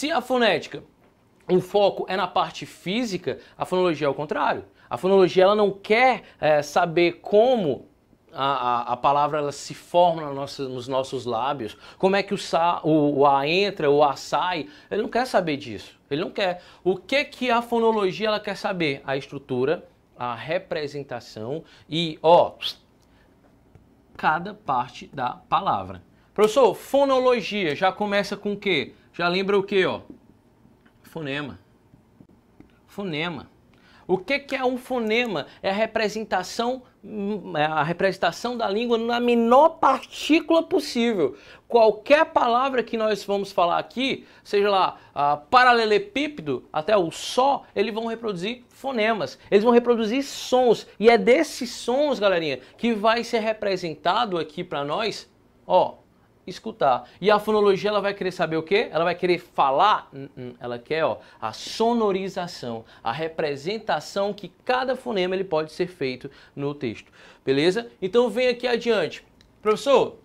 Se a fonética, o foco é na parte física, a fonologia é o contrário. A fonologia ela não quer saber como a palavra ela se forma nos nossos lábios, como é que o A entra, o A sai, ele não quer saber disso, ele não quer. O que a fonologia ela quer saber? A estrutura, a representação e, cada parte da palavra. Professor, fonologia já começa com o quê? Já lembra o quê, Fonema. Fonema. O que é um fonema? É a representação da língua na menor partícula possível. Qualquer palavra que nós vamos falar aqui, seja lá paralelepípedo até o só, eles vão reproduzir fonemas. Eles vão reproduzir sons. E é desses sons, galerinha, que vai ser representado aqui para nós, escutar. E a fonologia ela vai querer saber o quê? Ela vai querer falar, ela quer a sonorização, a representação que cada fonema ele pode ser feito no texto. Beleza? Então vem aqui adiante. Professor,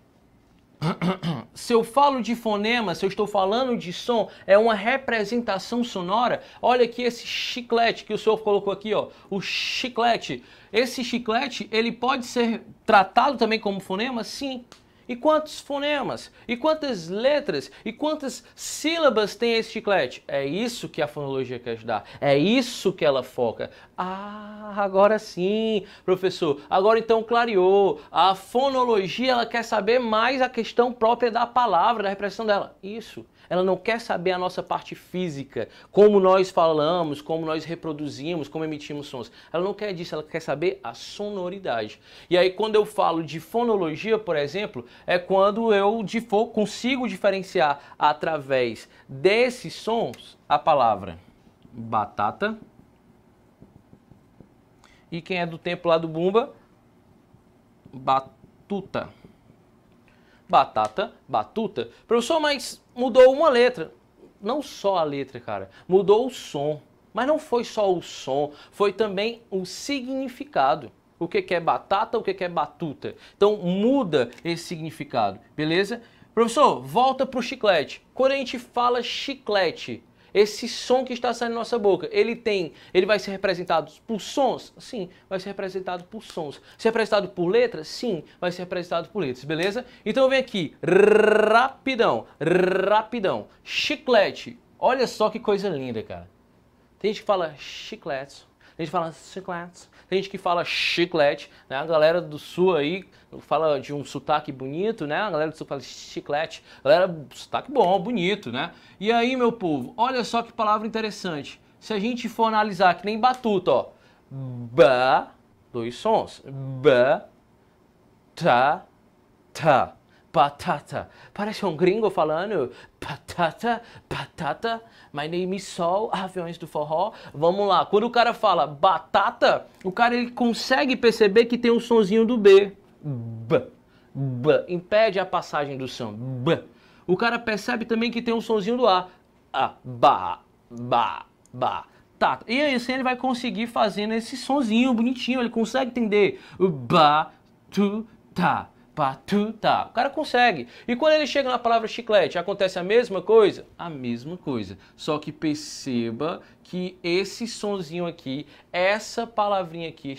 se eu falo de fonema, se eu estou falando de som, é uma representação sonora. Olha aqui esse chiclete que o senhor colocou aqui, o chiclete. Esse chiclete, ele pode ser tratado também como fonema? Sim. E quantos fonemas? E quantas letras? E quantas sílabas tem esse chiclete? É isso que a fonologia quer ajudar. É isso que ela foca. Ah, agora sim, professor. Agora então clareou. A fonologia ela quer saber mais a questão própria da palavra, da representação dela. Isso. Ela não quer saber a nossa parte física, como nós falamos, como nós reproduzimos, como emitimos sons. Ela não quer disso, ela quer saber a sonoridade. E aí quando eu falo de fonologia, por exemplo, é quando eu consigo diferenciar através desses sons a palavra batata. E quem é do tempo lá do Bumba, batuta. Batata, batuta. Professor, mas mudou uma letra. Não só a letra, cara. Mudou o som. Mas não foi só o som, foi também o significado. O que é batata, o que é batuta. Então muda esse significado, beleza? Professor, volta para o chiclete. Quando a gente fala chiclete, esse som que está saindo da nossa boca, ele vai ser representado por sons? Sim, vai ser representado por sons. Ser representado por letras? Sim, vai ser representado por letras, beleza? Então vem aqui, rapidão, rapidão. Chiclete, olha só que coisa linda, cara. Tem gente que fala chiclete, tem gente que fala chiclete, tem gente que fala chiclete, né? A galera do sul aí fala de um sotaque bonito, né? A galera do sul fala chiclete, a galera, sotaque bom, bonito, né? E aí, meu povo, olha só que palavra interessante. Se a gente for analisar que nem batuta, ba, dois sons, ba, ta, ta. Batata. Parece um gringo falando batata, batata, my name is Sol, aviões do forró. Vamos lá, quando o cara fala batata, o cara ele consegue perceber que tem um sonzinho do B. B, B, impede a passagem do som. B. O cara percebe também que tem um sonzinho do A. A, ba, ba, ba. Tá. E aí assim ele vai conseguir fazendo esse sonzinho bonitinho, ele consegue entender o ba, tu, ta. Batuta. O cara consegue. E quando ele chega na palavra chiclete, acontece a mesma coisa? A mesma coisa. Só que perceba que esse sonzinho aqui, essa palavrinha aqui,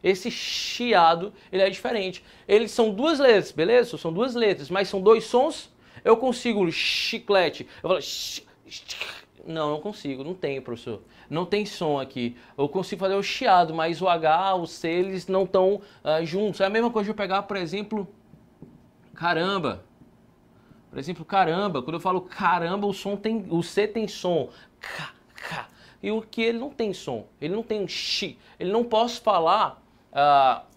esse chiado, ele é diferente. Eles são duas letras, beleza? São duas letras, mas são dois sons. Eu consigo chiclete. Eu falo não consigo, não tem, professor. Não tem som aqui. Eu consigo fazer o chiado, mas o H, o C, eles não estão juntos. É a mesma coisa de eu pegar, por exemplo, caramba. Por exemplo, caramba. Quando eu falo caramba, o C tem som. E o que ele não tem som. Ele não tem um chi. Ele não posso falar...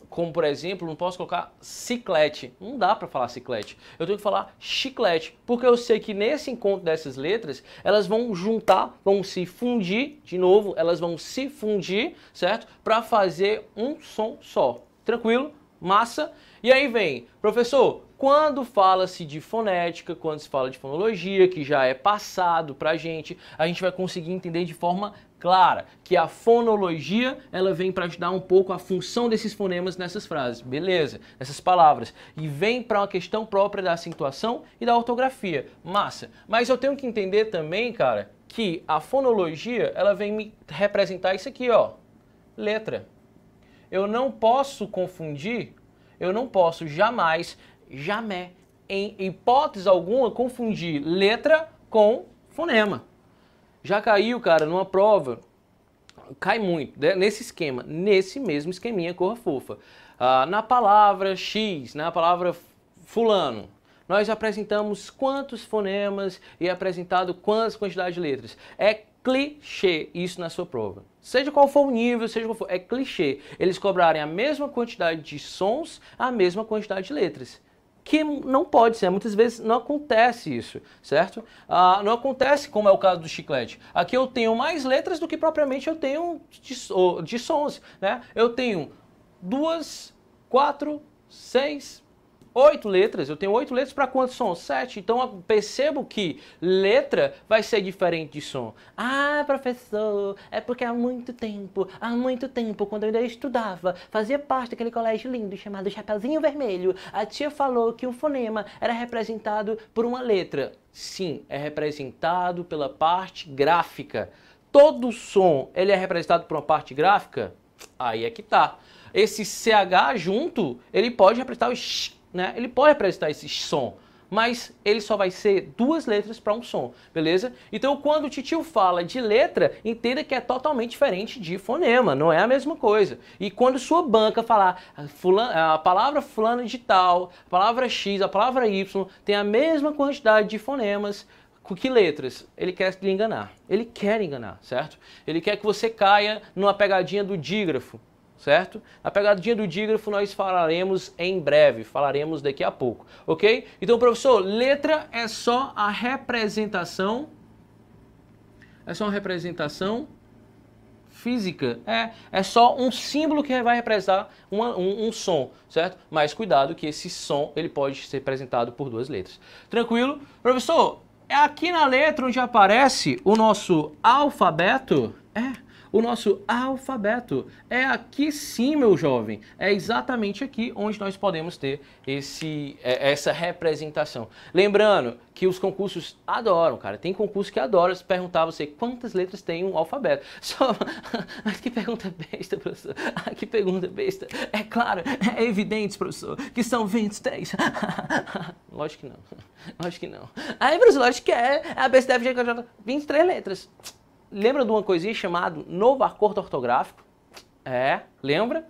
como, por exemplo, não posso colocar ciclete. Não dá para falar ciclete. Eu tenho que falar chiclete. Porque eu sei que nesse encontro dessas letras, elas vão juntar, vão se fundir, de novo, elas vão se fundir, certo? Para fazer um som só. Tranquilo? Massa? E aí vem, professor, quando fala-se de fonética, quando se fala de fonologia, que já é passado para a gente vai conseguir entender de forma clara que a fonologia ela vem para ajudar um pouco a função desses fonemas nessas frases, beleza, nessas palavras, e vem para uma questão própria da acentuação e da ortografia, massa. Mas eu tenho que entender também, cara, que a fonologia ela vem me representar isso aqui, ó, letra. Eu não posso confundir, eu não posso jamais, em hipótese alguma, confundir letra com fonema. Já caiu, cara, numa prova, cai muito, nesse esquema, nesse mesmo esqueminha Corra Fofa. Na palavra X, na palavra fulano, nós apresentamos quantos fonemas e apresentado quantas quantidades de letras. É clichê isso na sua prova. Seja qual for o nível, seja qual for, é clichê. Eles cobrarem a mesma quantidade de sons, a mesma quantidade de letras. Que não pode ser, muitas vezes não acontece isso, certo? Não acontece como é o caso do chiclete. Aqui eu tenho mais letras do que propriamente eu tenho de sons, né? Eu tenho 2, 4, 6, 8 letras. Eu tenho 8 letras para quantos sons? 7. Então eu percebo que letra vai ser diferente de som. Ah, professor, é porque há muito tempo, quando eu ainda estudava, fazia parte daquele colégio lindo chamado Chapeuzinho Vermelho, a tia falou que um fonema era representado por uma letra. Sim, é representado pela parte gráfica. Todo som, ele é representado por uma parte gráfica? Aí é que tá. Esse CH junto, ele pode representar o sh, né? Ele pode representar esse som, mas ele só vai ser 2 letras para um som, beleza? Então quando o titio fala de letra, entenda que é totalmente diferente de fonema, não é a mesma coisa. E quando sua banca falar a palavra fulano de tal, a palavra X, a palavra Y, tem a mesma quantidade de fonemas, com que letras? Ele quer lhe enganar. Ele quer enganar, certo? Ele quer que você caia numa pegadinha do dígrafo. Certo? A pegadinha do dígrafo nós falaremos em breve, falaremos daqui a pouco, ok? Então, professor, letra é só a representação, física, é só um símbolo que vai representar um som, certo? Mas cuidado que esse som ele pode ser representado por 2 letras. Tranquilo? Professor, é aqui na letra onde aparece o nosso alfabeto? O nosso alfabeto é aqui sim, meu jovem. É exatamente aqui onde nós podemos ter essa representação. Lembrando que os concursos adoram, cara. Tem concurso que adora se perguntar a você quantas letras tem um alfabeto. Mas que pergunta besta, professor. Que pergunta besta. É claro, é evidente, professor, que são 23. Lógico que não. Lógico que não. Aí, professor, lógico que é. A besta deve ter 23 letras. Lembra de uma coisinha chamada novo acordo ortográfico? Lembra?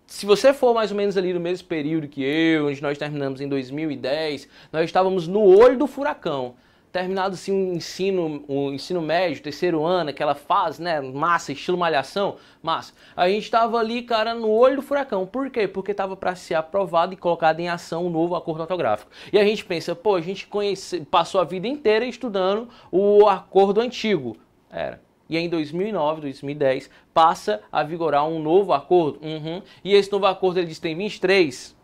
Se você for mais ou menos ali no mesmo período que eu, onde nós terminamos em 2010, nós estávamos no olho do furacão. Terminado assim o ensino médio, terceiro ano, aquela fase, né, massa, estilo malhação, massa. A gente estava ali, cara, no olho do furacão. Por quê? Porque estava para ser aprovado e colocado em ação o novo acordo ortográfico. E a gente pensa, pô, a gente passou a vida inteira estudando o acordo antigo. E em 2009, 2010, passa a vigorar um novo acordo. E esse novo acordo, ele diz que tem 23?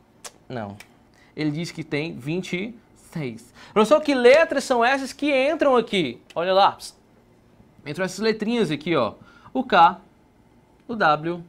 Não. Ele diz que tem 26. Professor, que letras são essas que entram aqui? Olha lá. Entram essas letrinhas aqui, ó. O K, o W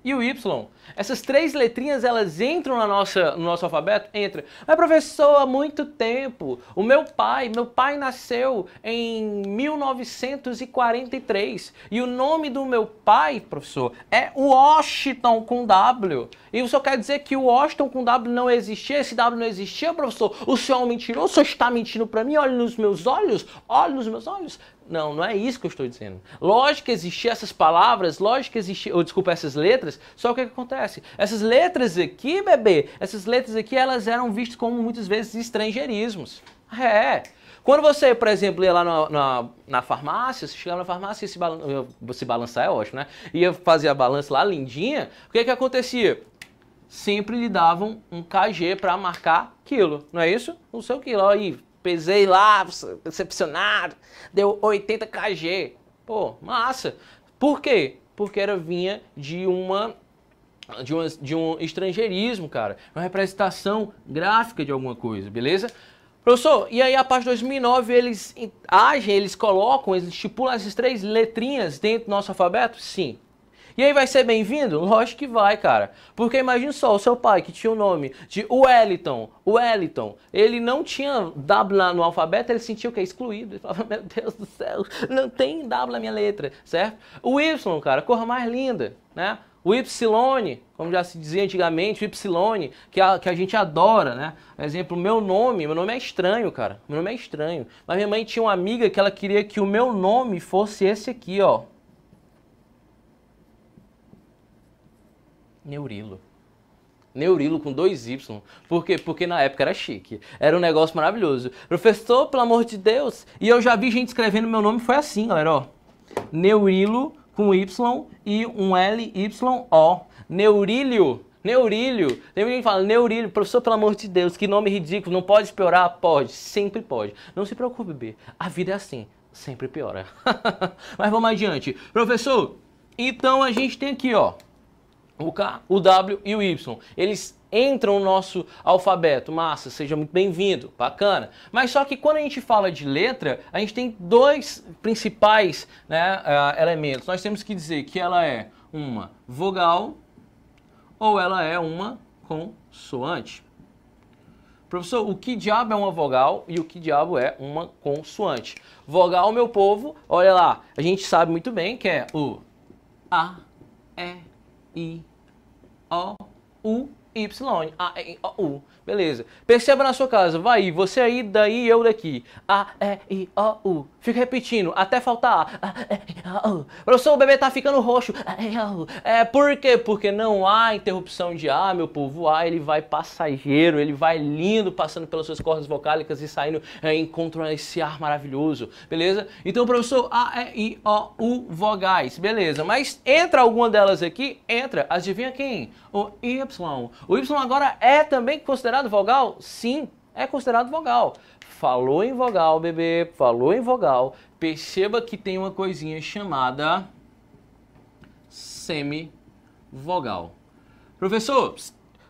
e o Y. Essas 3 letrinhas, elas entram no nosso alfabeto? Entra. Mas, professor, há muito tempo. O meu pai nasceu em 1943. E o nome do meu pai, professor, é Washington com W. E o senhor quer dizer que o Washington com W não existia? Esse W não existia, professor? O senhor é um mentiroso? O senhor está mentindo para mim? Olhe nos meus olhos. Olhe nos meus olhos. Não, não é isso que eu estou dizendo. Lógico que existiam essas palavras, lógico que existiam, desculpa, essas letras, só o que acontece? Essas letras aqui, bebê, essas letras aqui, elas eram vistas como muitas vezes estrangeirismos. Quando você, por exemplo, ia lá na farmácia, você chegava na farmácia e se balançar é ótimo, né? Ia fazer a balança lá, lindinha, o que acontecia? Sempre lhe davam um kg para marcar quilo, não é isso? O seu quilo, aí, pesei lá, decepcionado, deu 80 kg. Pô, massa. Por quê? Porque vinha de uma de um estrangeirismo, cara. Uma representação gráfica de alguma coisa, beleza? Professor, e aí a partir de 2009 eles agem, eles colocam, eles estipulam essas 3 letrinhas dentro do nosso alfabeto? Sim. E aí vai ser bem-vindo? Lógico que vai, cara. Porque imagine só, o seu pai que tinha o nome de Wellington, ele não tinha W no alfabeto, ele sentia o que? Excluído. Ele falava, meu Deus do céu, não tem W na minha letra, certo? O Y, cara, cor mais linda, né? O Y, como já se dizia antigamente, o Y, que a gente adora, né? Por exemplo, meu nome é estranho, cara. Meu nome é estranho. Mas minha mãe tinha uma amiga que ela queria que o meu nome fosse esse aqui, ó. Neurilo. Neurilo com 2 Y. Por quê? Porque na época era chique. Era um negócio maravilhoso. Professor, pelo amor de Deus. E eu já vi gente escrevendo meu nome, foi assim, galera, ó. Neurilo com Y e um L-Y-O. Neurílio. Neurílio. Tem gente que fala, Neurílio. Professor, pelo amor de Deus, que nome ridículo. Não pode piorar? Pode. Sempre pode. Não se preocupe, B. A vida é assim. Sempre piora. Mas vamos adiante. Professor, então a gente tem aqui, ó. O K, o W e o Y. Eles entram no nosso alfabeto. Massa, seja muito bem-vindo, bacana. Mas só que quando a gente fala de letra, a gente tem 2 principais, né, elementos. Nós temos que dizer que ela é uma vogal ou ela é uma consoante. Professor, o que diabo é uma vogal e o que diabo é uma consoante? Vogal, meu povo, olha lá, a gente sabe muito bem que é o A, E, I, O, U, Y. A, E, I, O, U. Beleza. Perceba na sua casa. Vai, você aí, daí, eu daqui. A, E, I, O, U. Fica repetindo até faltar A, E, I, O, U. Professor, o bebê tá ficando roxo. A, E, I, O, U. Por quê? Porque não há interrupção de A, meu povo. O A, ele vai passageiro, ele vai lindo, passando pelas suas cordas vocálicas e saindo encontrando esse ar maravilhoso. Beleza? Então, professor, A, E, I, O, U, vogais. Beleza. Mas entra alguma delas aqui? Entra. Adivinha quem? O Y. O Y agora é também considerado vogal? Sim, é considerado vogal. Falou em vogal, bebê, falou em vogal. Perceba que tem uma coisinha chamada semivogal. Professor,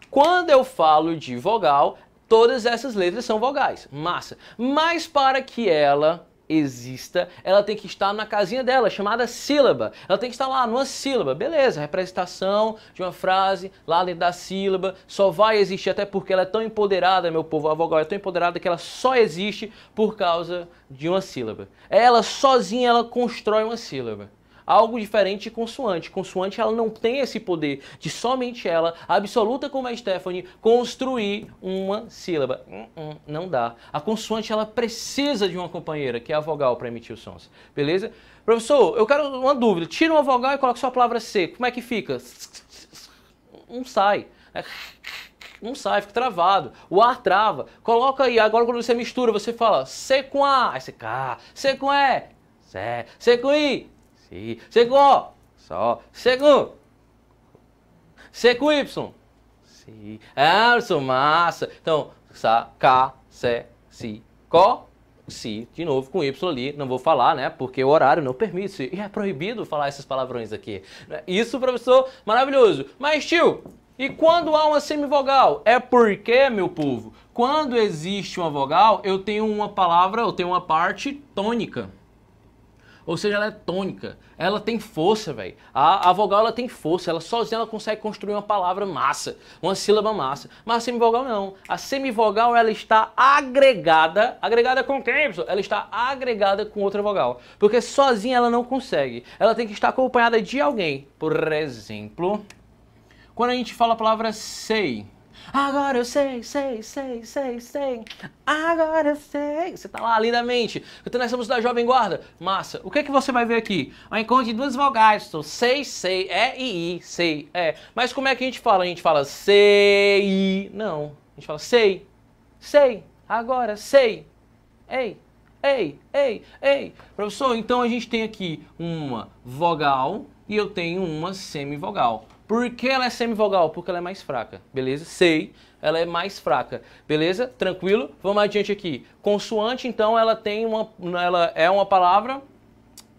quando eu falo de vogal, todas essas letras são vogais. Massa. Mas para que ela exista, ela tem que estar na casinha dela, chamada sílaba. Ela tem que estar lá numa sílaba. Beleza, representação de uma frase lá dentro da sílaba só vai existir, até porque ela é tão empoderada, meu povo, a vogal é tão empoderada que ela só existe por causa de uma sílaba. Ela sozinha, ela constrói uma sílaba. Algo diferente de consoante. Consoante, ela não tem esse poder de somente ela, absoluta como a Stephanie, construir uma sílaba. Não dá. A consoante, ela precisa de uma companheira, que é a vogal, para emitir os sons. Beleza? Professor, eu quero uma dúvida. Tira uma vogal e coloca sua palavra C. Como é que fica? Não sai. Não sai, fica travado. O ar trava. Coloca aí. Agora, quando você mistura, você fala C com A, aí você K. C com E, C. C com I, C com O, só. C com Y. Si. Ah, eu sou massa. Então, Sa, K, C, Si, Có, Si. De novo com Y ali. Não vou falar, né? Porque o horário não permite. E é proibido falar esses palavrões aqui. Isso, professor, maravilhoso. Mas, tio, e quando há uma semivogal? É porque, meu povo, quando existe uma vogal, eu tenho uma palavra, eu tenho uma parte tônica. Ou seja, ela é tônica, ela tem força, velho. A vogal, ela tem força, ela sozinha ela consegue construir uma palavra massa, uma sílaba massa. Mas a semivogal não. A semivogal, ela está agregada com quem? Ela está agregada com outra vogal. Porque sozinha ela não consegue. Ela tem que estar acompanhada de alguém. Por exemplo, quando a gente fala a palavra sei. Agora eu sei. Agora eu sei. Você tá lá lindamente, cantando essa música da Jovem Guarda. Massa. O que é que você vai ver aqui? Ao encontro de 2 vogais. Então, sei, é e i, sei, é. Mas como é que a gente fala? A gente fala sei. Não. A gente fala sei. Agora sei. Ei. Professor, então a gente tem aqui uma vogal e eu tenho uma semivogal. Por que ela é semivogal? Porque ela é mais fraca, beleza? Sei, ela é mais fraca, beleza? Tranquilo? Vamos adiante aqui. Consoante, então, ela é uma palavra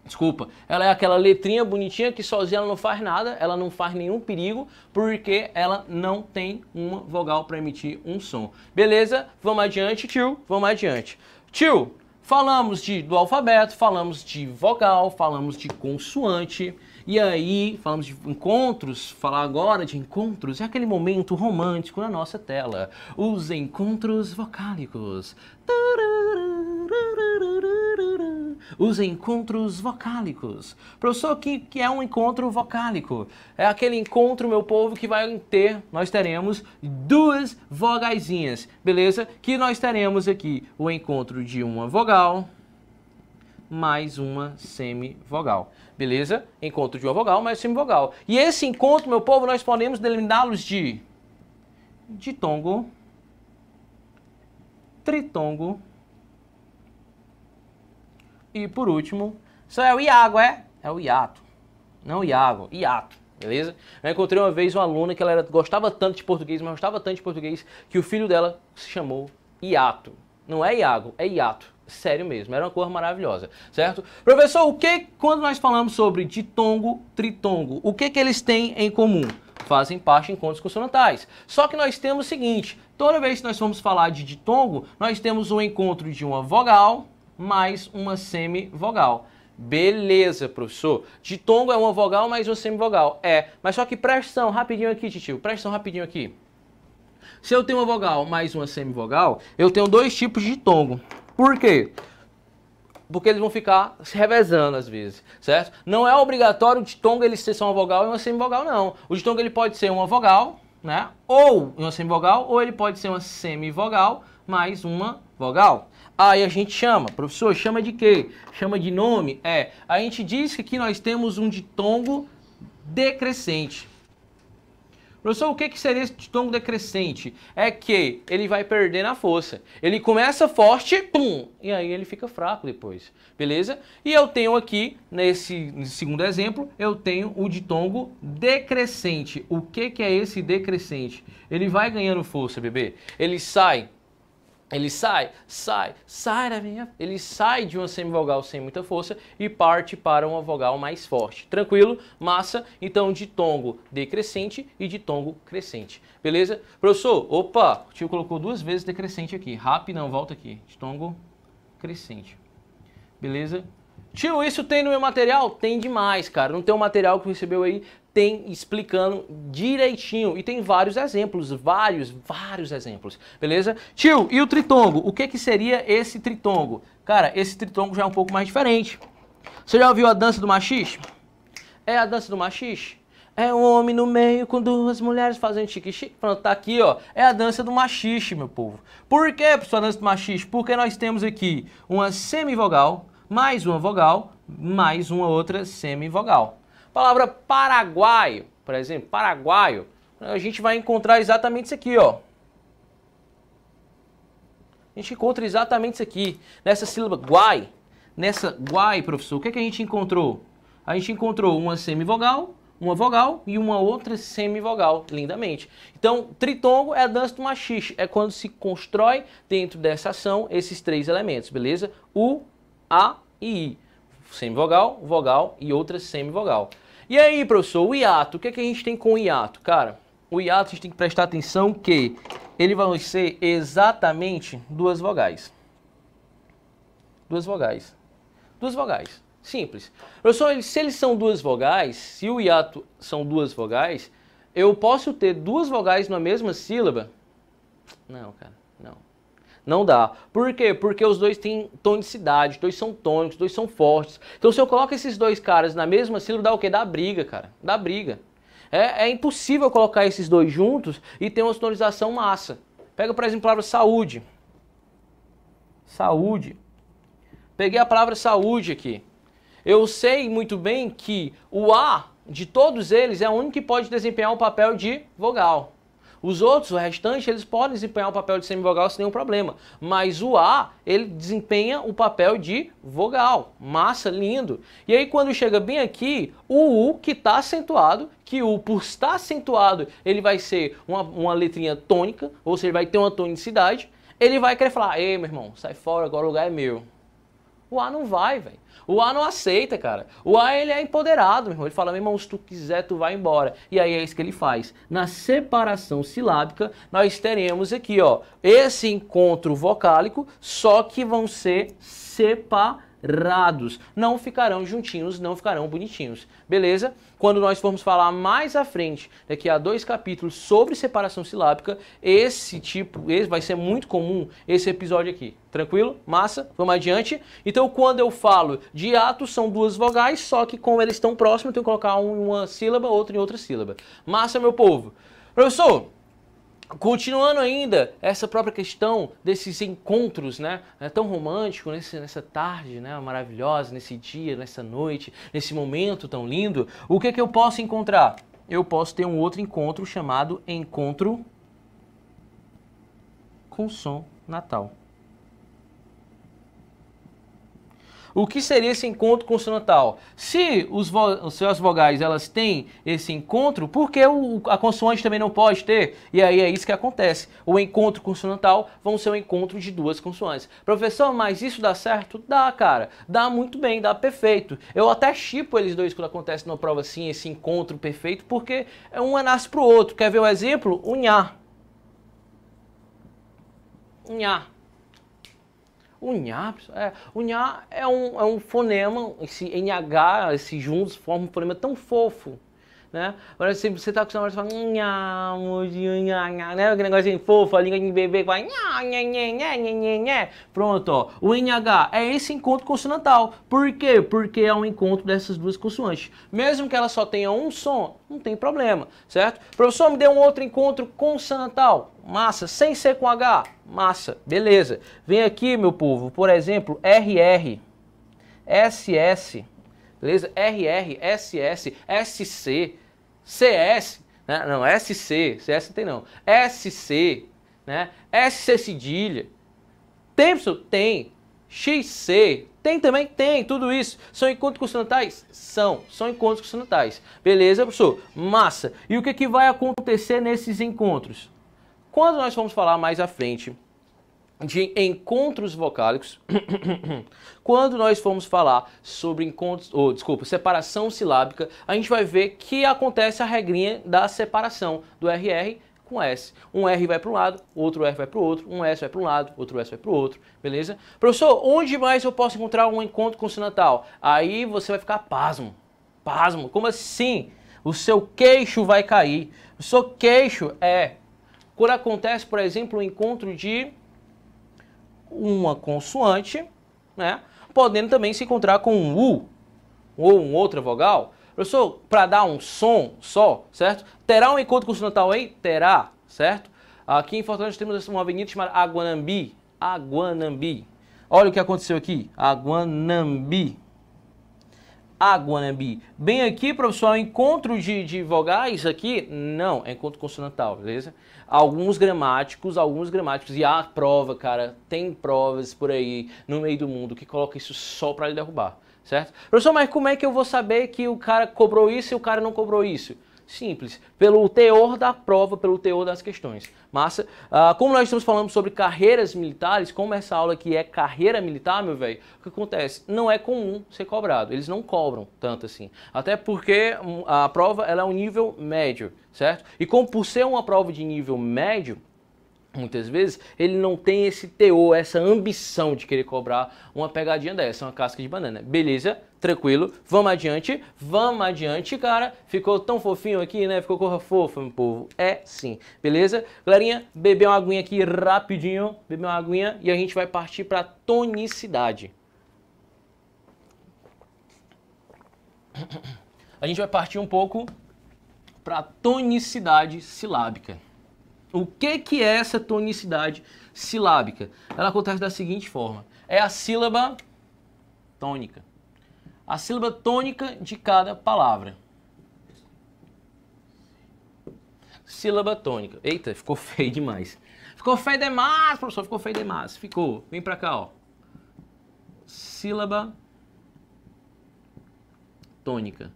Desculpa, ela é aquela letrinha bonitinha que sozinha ela não faz nada, ela não faz nenhum perigo, porque ela não tem uma vogal para emitir um som. Beleza? Vamos adiante, tio? Vamos adiante. Tio, falamos do alfabeto, falamos de vogal, falamos de consoante, e aí falamos de encontros, falar agora de encontros, é aquele momento romântico na nossa tela. Os encontros vocálicos. Os encontros vocálicos. Professor, o que é um encontro vocálico? É aquele encontro, meu povo, que nós teremos duas vogaizinhas, beleza? Que nós teremos aqui o encontro de uma vogal mais uma semivogal, beleza? Encontro de uma vogal mais semivogal. E esse encontro, meu povo, nós podemos denominá-los de ditongo, tritongo, e por último, isso é o iago, é o hiato. Não o iago, hiato, beleza? Eu encontrei uma vez uma aluna que ela gostava tanto de português, mas gostava tanto de português, que o filho dela se chamou hiato. Não é iago, é hiato. Sério mesmo, era uma cor maravilhosa, certo? Professor, quando nós falamos sobre ditongo, tritongo, o que eles têm em comum? Fazem parte de encontros consonantais. Só que nós temos o seguinte, toda vez que nós formos falar de ditongo, nós temos um encontro de uma vogal mais uma semivogal. Beleza, professor. Ditongo é uma vogal mais uma semivogal. Mas só que presta atenção rapidinho aqui, titio. Presta atenção rapidinho aqui. Se eu tenho uma vogal mais uma semivogal, eu tenho dois tipos de ditongo. Por quê? Porque eles vão ficar se revezando às vezes, certo? Não é obrigatório o ditongo ele ser só uma vogal e uma semivogal, não. O ditongo ele pode ser uma vogal, né? Ou uma semivogal, ou ele pode ser uma semivogal mais uma vogal. Aí a gente chama, professor, chama de quê? Chama de nome? A gente diz que aqui nós temos um ditongo decrescente. Professor, o que seria esse ditongo decrescente? É que ele vai perdendo a força. Ele começa forte, pum, e aí ele fica fraco depois, beleza? E eu tenho aqui, nesse segundo exemplo, eu tenho o ditongo decrescente. O que é esse decrescente? Ele vai ganhando força, bebê. Ele sai da minha... Ele sai de uma semivogal sem muita força e parte para uma vogal mais forte. Tranquilo? Massa? Então, ditongo decrescente e ditongo crescente. Beleza? Professor, opa, o tio colocou duas vezes decrescente aqui. Rápido, não, volta aqui. Ditongo crescente. Beleza? Tio, isso tem no meu material? Tem demais, cara. Não tem um material que recebeu aí, tem explicando direitinho. E tem vários exemplos, vários exemplos. Beleza? Tio, e o tritongo? O que seria esse tritongo? Cara, esse tritongo já é um pouco mais diferente. Você já ouviu a dança do machixe? É a dança do machixe? É um homem no meio com duas mulheres fazendo chique-chique. Pronto, tá aqui, ó. É a dança do machixe, meu povo. Por que, pessoal, a dança do machixe? Porque nós temos aqui uma semivogal, mais uma vogal, mais uma outra semivogal. Palavra paraguaio, por exemplo, paraguaio, a gente vai encontrar exatamente isso aqui, ó. A gente encontra exatamente isso aqui, nessa sílaba guai. Nessa guai, professor, o que a gente encontrou? A gente encontrou uma semivogal, uma vogal e uma outra semivogal, lindamente. Então, tritongo é a dança do machixe, é quando se constrói dentro dessa ação esses três elementos, beleza? U, A e I. Semivogal, vogal e outra semivogal. E aí, professor, o hiato, o que a gente tem com o hiato? Cara, o hiato a gente tem que prestar atenção que ele vai ser exatamente duas vogais. Duas vogais. Duas vogais. Simples. Professor, se eles são duas vogais, se o hiato são duas vogais, eu posso ter duas vogais na mesma sílaba? Não, cara, não. Não dá. Por quê? Porque os dois têm tonicidade, os dois são tônicos, os dois são fortes. Então se eu coloco esses dois caras na mesma sílaba, dá o quê? Dá briga, cara. Dá briga. É impossível colocar esses dois juntos e ter uma tonização massa. Pega, por exemplo, a palavra saúde. Saúde. Peguei a palavra saúde aqui. Eu sei muito bem que o A de todos eles é o único que pode desempenhar o papel de vogal. Os outros, o restante, eles podem desempenhar o papel de semivogal sem nenhum problema. Mas o A, ele desempenha o papel de vogal. Massa, lindo. E aí quando chega bem aqui, o U que está acentuado, que o por estar acentuado, ele vai ser uma letrinha tônica, ou seja, vai ter uma tonicidade, ele vai querer falar, ei, meu irmão, sai fora, agora o lugar é meu. O A não vai, velho. O A não aceita, cara. O A, ele é empoderado, meu irmão. Ele fala, meu irmão, se tu quiser, tu vai embora. E aí é isso que ele faz. Na separação silábica, nós teremos aqui, ó, esse encontro vocálico, só que vão ser separados. Não ficarão juntinhos, não ficarão bonitinhos. Beleza? Quando nós formos falar mais à frente, daqui a 2 capítulos sobre separação silábica, esse vai ser muito comum, esse episódio aqui. Tranquilo? Massa? Vamos adiante? Então, quando eu falo de hiato, são 2 vogais, só que como eles estão próximos, eu tenho que colocar um em uma sílaba, outro em outra sílaba. Massa, meu povo? Professor, continuando ainda essa própria questão desses encontros, né? É tão romântico nessa tarde, né? Maravilhosa, nesse dia, nessa noite, nesse momento tão lindo. O que eu posso encontrar? Eu posso ter um outro encontro chamado encontro com som natal. O que seria esse encontro consonantal? Se as vogais elas têm esse encontro, por que a consoante também não pode ter? E aí é isso que acontece. O encontro consonantal vão ser o encontro de 2 consoantes. Professor, mas isso dá certo? Dá, cara. Dá muito bem, dá perfeito. Eu até chipo eles dois quando acontece numa prova assim, esse encontro perfeito, porque um nasce pro outro. Quer ver o exemplo? O nhá. Nhá. O nhá é um fonema, esse NH, esses juntos formam um fonema tão fofo, né? Agora você está acostumado a falar nhá, nhá, né? Aquele negocinho fofo, a língua de bebê que vai nhá, nhá, nhá, nhá, nhá. Pronto, ó. O NH é esse encontro consonantal. Por quê? Porque é um encontro dessas 2 consoantes. Mesmo que ela só tenha um som, não tem problema, certo? Professor, me dê um outro encontro consonantal. Massa, sem ser com H. Massa, beleza. Vem aqui, meu povo, por exemplo, RR, SS, beleza? RR, SS, SC, CS, né? Não, SC, CS não tem não. SC, né? SC cedilha. Tem, professor? Tem. XC, tem também? Tem, tudo isso. São encontros consonantais? São encontros consonantais. Beleza, professor? Massa. E o que vai acontecer nesses encontros? Quando nós vamos falar mais à frente de encontros vocálicos, quando nós formos falar sobre separação silábica, a gente vai ver que acontece a regrinha da separação do RR com S. Um R vai para um lado, outro R vai para o outro, um S vai para um lado, outro S vai para o outro, beleza? Professor, onde mais eu posso encontrar um encontro consonantal? Aí você vai ficar pasmo. Pasmo, como assim? O seu queixo vai cair. O seu queixo quando acontece, por exemplo, o encontro de uma consoante, né, podendo também se encontrar com um U ou uma outra vogal. Professor, para dar um som só, certo? Terá um encontro consonantal aí? Terá, certo? Aqui em Fortaleza temos uma avenida chamada Aguanambi. Aguanambi. Olha o que aconteceu aqui. Aguanambi. Aguanambi. Bem aqui, professor, encontro de vogais aqui? Não, é encontro consonantal, beleza? Alguns gramáticos, e a prova, cara, tem provas por aí no meio do mundo que coloca isso só para lhe derrubar, certo? Professor, mas como é que eu vou saber que o cara cobrou isso e o cara não cobrou isso? Simples, pelo teor da prova, pelo teor das questões. Massa? Como nós estamos falando sobre carreiras militares, como essa aula aqui é carreira militar, meu velho, o que acontece? Não é comum ser cobrado, eles não cobram tanto assim. Até porque a prova ela é um nível médio, certo? E como por ser uma prova de nível médio, muitas vezes, ele não tem esse teor, essa ambição de querer cobrar uma pegadinha dessa, uma casca de banana. Beleza? Tranquilo. Vamos adiante, cara. Ficou tão fofinho aqui, né? Ficou cor fofa, meu povo. É sim. Beleza? Galerinha, beber uma aguinha aqui rapidinho. Beber uma aguinha e a gente vai partir para tonicidade. A gente vai partir um pouco para tonicidade silábica. O que é essa tonicidade silábica? Ela acontece da seguinte forma. É a sílaba tônica. A sílaba tônica de cada palavra. Sílaba tônica. Eita, ficou feio demais. Ficou feio demais, professor. Ficou feio demais. Ficou. Vem pra cá, ó. Sílaba tônica.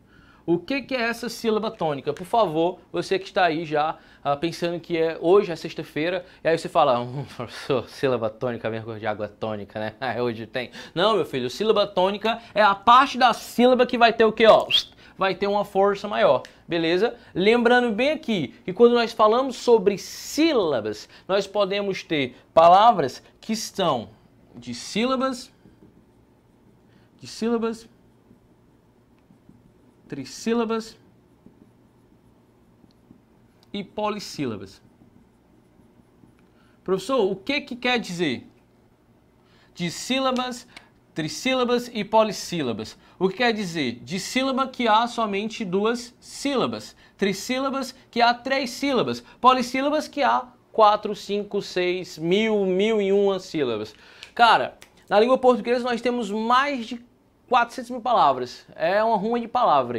o que é essa sílaba tônica? Por favor, você que está aí já pensando que hoje é sexta-feira, e aí você fala, professor, sílaba tônica, mesmo cor de água tônica, né? Hoje tem. Não, meu filho, sílaba tônica é a parte da sílaba que vai ter o quê, ó? Vai ter uma força maior, beleza? Lembrando bem aqui que quando nós falamos sobre sílabas, nós podemos ter palavras que estão de sílabas, trissílabas e polissílabas. Professor, o que quer dizer? De sílabas, trissílabas e polissílabas. O que quer dizer? De sílaba que há somente 2 sílabas. Trissílabas que há 3 sílabas. Polissílabas que há 4, 5, 6, 1001 sílabas. Cara, na língua portuguesa nós temos mais de 400 mil palavras. É uma ruma de palavra.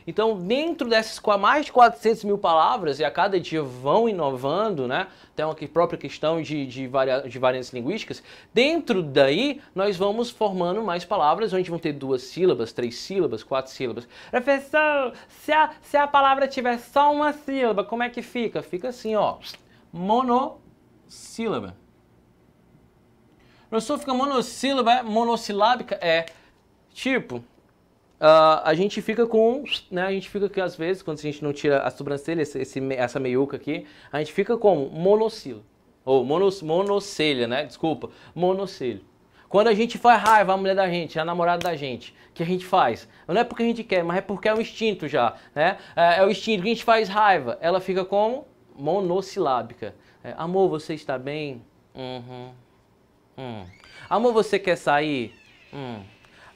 Então, dentro dessas mais de 400 mil palavras, e a cada dia vão inovando, né? Tem uma própria questão de variantes linguísticas. Dentro daí, nós vamos formando mais palavras, onde vão ter 2 sílabas, 3 sílabas, 4 sílabas. Professor, se a palavra tiver só uma sílaba, como é que fica? Fica assim, ó. Monossílaba. Professor, fica monossílaba, monossilábica? Tipo, a gente fica com, né, a gente fica aqui às vezes, quando a gente não tira a sobrancelha, essa meiuca aqui, a gente fica como monossílabo, ou monocelha, né, desculpa, monocelha. Quando a gente faz raiva, a mulher da gente, a namorada da gente, o que a gente faz? Não é porque a gente quer, mas é porque é um instinto já, né, é o instinto que a gente faz raiva, ela fica como monossilábica. Amor, você está bem? Amor, você quer sair?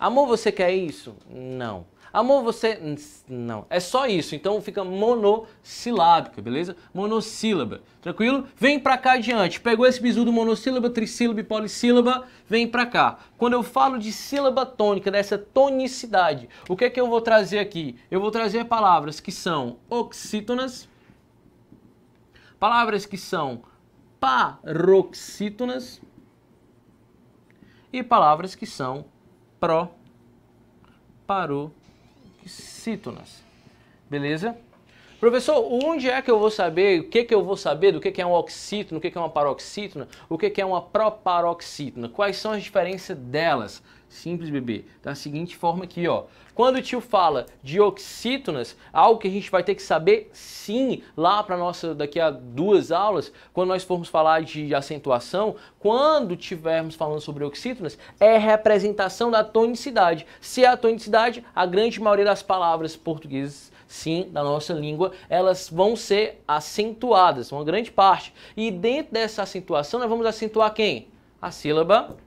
Amor, você quer isso? Não. Amor, você... Não. É só isso. Então fica monossilábica, beleza? Monossílaba. Tranquilo? Vem pra cá adiante. Pegou esse bizu do monossílaba, trissílaba e polissílaba, vem pra cá. Quando eu falo de sílaba tônica, dessa tonicidade, o que é que eu vou trazer aqui? Eu vou trazer palavras que são oxítonas, palavras que são paroxítonas e palavras que são paroxítonas. Beleza? Professor, onde é que eu vou saber, o que eu vou saber do que é um oxítono, o que é uma paroxítona, o que é uma proparoxítona? Quais são as diferenças delas? Simples, bebê. Da seguinte forma aqui, ó. Quando o tio fala de oxítonas, algo que a gente vai ter que saber sim lá para nossa daqui a 2 aulas, quando nós formos falar de acentuação, quando tivermos falando sobre oxítonas, é representação da tonicidade. Se é a tonicidade, a grande maioria das palavras portuguesas, sim, da nossa língua, elas vão ser acentuadas, uma grande parte. E dentro dessa acentuação, nós vamos acentuar quem? A sílaba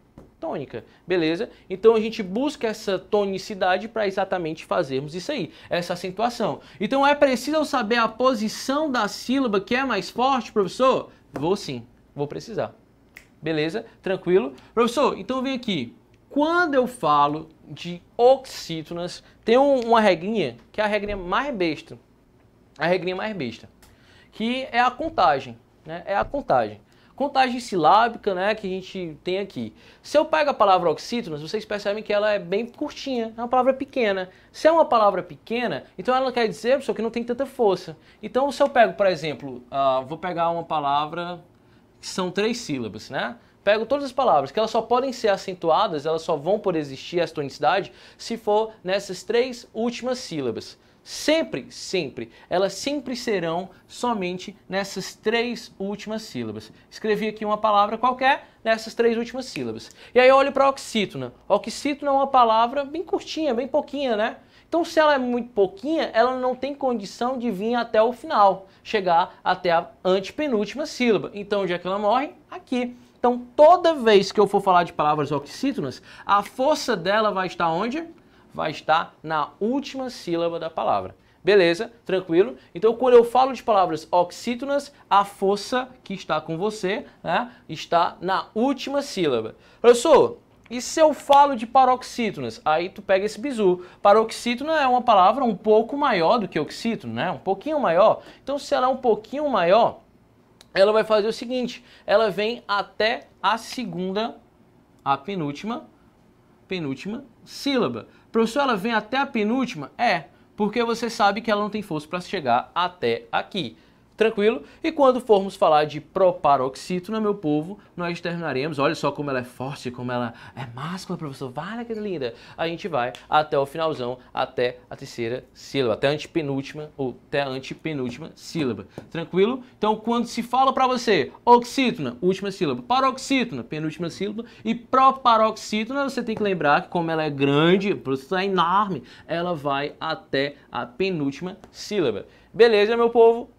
tônica, beleza? Então a gente busca essa tonicidade para exatamente fazermos isso aí, essa acentuação. Então é preciso saber a posição da sílaba que é mais forte, professor? Vou sim, vou precisar. Beleza? Tranquilo? Professor, então vem aqui. Quando eu falo de oxítonas, tem uma regrinha, que é a regrinha mais besta. A regrinha mais besta, que é a contagem, né? É a contagem. Contagem silábica, né, que a gente tem aqui. Se eu pego a palavra oxítonas, vocês percebem que ela é bem curtinha, é uma palavra pequena. Se é uma palavra pequena, então ela quer dizer, pessoal, que não tem tanta força. Então, se eu pego, por exemplo, vou pegar uma palavra que são 3 sílabas, né? Pego todas as palavras, que elas só podem ser acentuadas, elas só vão poder existir essa tonicidade se for nessas 3 últimas sílabas. Sempre, sempre, elas sempre serão somente nessas 3 últimas sílabas. Escrevi aqui uma palavra qualquer nessas 3 últimas sílabas. E aí eu olho para oxítona. Oxítona é uma palavra bem curtinha, bem pouquinha, né? Então se ela é muito pouquinha, ela não tem condição de vir até o final, chegar até a antepenúltima sílaba. Então onde é que ela morre? Aqui. Então toda vez que eu for falar de palavras oxítonas, a força dela vai estar onde? Vai estar na última sílaba da palavra. Beleza? Tranquilo? Então, quando eu falo de palavras oxítonas, a força que está com você, né, está na última sílaba. Professor, e se eu falo de paroxítonas? Aí tu pega esse bizu. Paroxítona é uma palavra um pouco maior do que oxítono, né? Um pouquinho maior. Então, se ela é um pouquinho maior, ela vai fazer o seguinte. Ela vem até a penúltima sílaba. Professor, ela vem até a penúltima? porque você sabe que ela não tem força para chegar até aqui. Tranquilo? E quando formos falar de proparoxítona, meu povo, nós terminaremos, olha só como ela é forte, como ela é máscula, professor, vale que linda. A gente vai até o finalzão, até a terceira sílaba, até a antepenúltima, ou até a antepenúltima sílaba. Tranquilo? Então, quando se fala para você oxítona, última sílaba, paroxítona, penúltima sílaba, e proparoxítona, você tem que lembrar que como ela é grande, é enorme, ela vai até a penúltima sílaba. Beleza, meu povo?